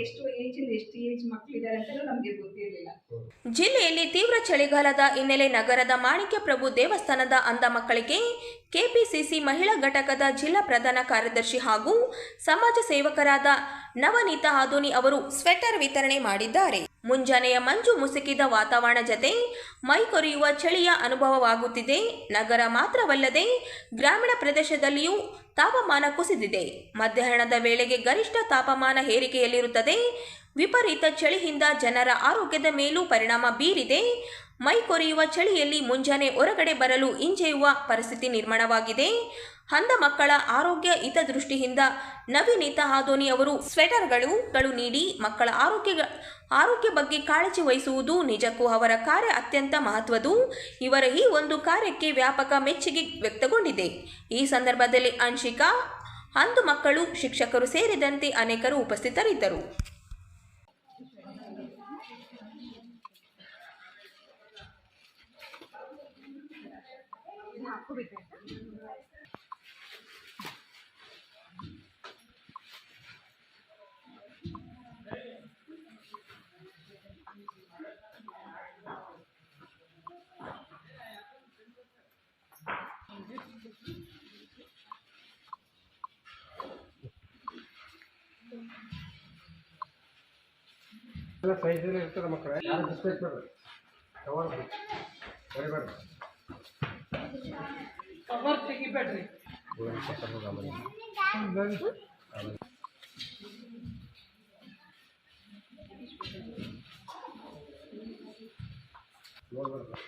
ಎಷ್ಟು ಏಜ್ ಮಕ್ಕಳಿದ್ದಾರೆ ಅಂತ ನಮಗೆ ಗೊತ್ತಿರಲಿಲ್ಲ. ಜಿಲ್ಲೆಯಲ್ಲಿ ತೀವ್ರ ಚಳಿಗಾಲದ ಹಿನ್ನೆಲೆ ನಗರದ ಮಾಣಿಕ್ಯಪ್ರಭು ದೇವಸ್ಥಾನದ ಅಂಧ ಮಕ್ಕಳಿಗೆ ಕೆಪಿಸಿಸಿ ಮಹಿಳಾ ಘಟಕದ ಜಿಲ್ಲಾ ಪ್ರಧಾನ ಕಾರ್ಯದರ್ಶಿ ಹಾಗೂ ಸಮಾಜ ಸೇವಕರಾದ ನವನೀತಾ ಆದೋನಿ ಅವರು ಸ್ವೆಟರ್ ವಿತರಣೆ ಮಾಡಿದ್ದಾರೆ. ಮುಂಜಾನೆಯ ಮಂಜು ಮುಸುಕಿದ ವಾತಾವರಣ ಜತೆ ಮೈ ಕೊರೆಯುವ ಚಳಿಯ ಅನುಭವವಾಗುತ್ತಿದೆ. ನಗರ ಮಾತ್ರವಲ್ಲದೆ ಗ್ರಾಮೀಣ ಪ್ರದೇಶದಲ್ಲಿಯೂ ತಾಪಮಾನ ಕುಸಿದಿದೆ. ಮಧ್ಯಾಹ್ನದ ವೇಳೆಗೆ ಗರಿಷ್ಠ ತಾಪಮಾನ ಏರಿಕೆಯಲ್ಲಿರುತ್ತದೆ. ವಿಪರೀತ ಚಳಿಯಿಂದ ಜನರ ಆರೋಗ್ಯದ ಮೇಲೂ ಪರಿಣಾಮ ಬೀರಿದೆ. ಮೈ ಕೊರೆಯುವ ಚಳಿಯಲ್ಲಿ ಮುಂಜಾನೆ ಹೊರಗಡೆ ಬರಲು ಹಿಂಜೆಯುವ ಪರಿಸ್ಥಿತಿ ನಿರ್ಮಾಣವಾಗಿದೆ. ಅಂಧ ಮಕ್ಕಳ ಆರೋಗ್ಯ ಹಿತದೃಷ್ಟಿಯಿಂದ ನವನೀತಾ ಆದೋನಿ ಅವರು ಸ್ವೆಟರ್ಗಳು ನೀಡಿ ಮಕ್ಕಳ ಆರೋಗ್ಯ ಬಗ್ಗೆ ಕಾಳಜಿ ವಹಿಸುವುದು ನಿಜಕ್ಕೂ ಅವರ ಕಾರ್ಯ ಅತ್ಯಂತ ಮಹತ್ವದ್ದು. ಇವರ ಈ ಒಂದು ಕಾರ್ಯಕ್ಕೆ ವ್ಯಾಪಕ ಮೆಚ್ಚುಗೆ ವ್ಯಕ್ತಗೊಂಡಿದೆ. ಈ ಸಂದರ್ಭದಲ್ಲಿ ಅಂಶಿಕಾ, ಅಂಧ ಮಕ್ಕಳು, ಶಿಕ್ಷಕರು ಸೇರಿದಂತೆ ಅನೇಕರು ಉಪಸ್ಥಿತರಿದ್ದರು. ಎಲ್ಲ ಸೈಜಲ್ಲಿ ಇರ್ತದೆ ಮಕ್ಕಳೇ, ಯಾರು ಡಿಸ್ಪೇಸ್ ಬೇಡ್ರಿ, ತಗೊಳ್ರಿ, ಬರಿಬೇಡ್ರಿ, ಕವರ್ ತೆಗಿಬೇಡ್ರಿ. ನೋಡ್ಬೇಡ್ರಿ.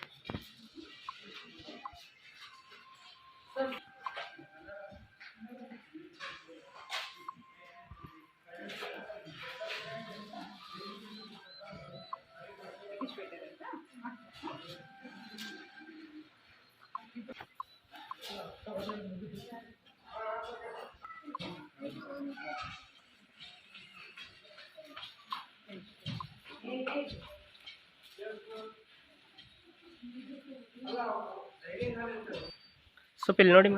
ಸ್ವಲ್ಪ ಇಲ್ಲಿ ನೋಡಿ.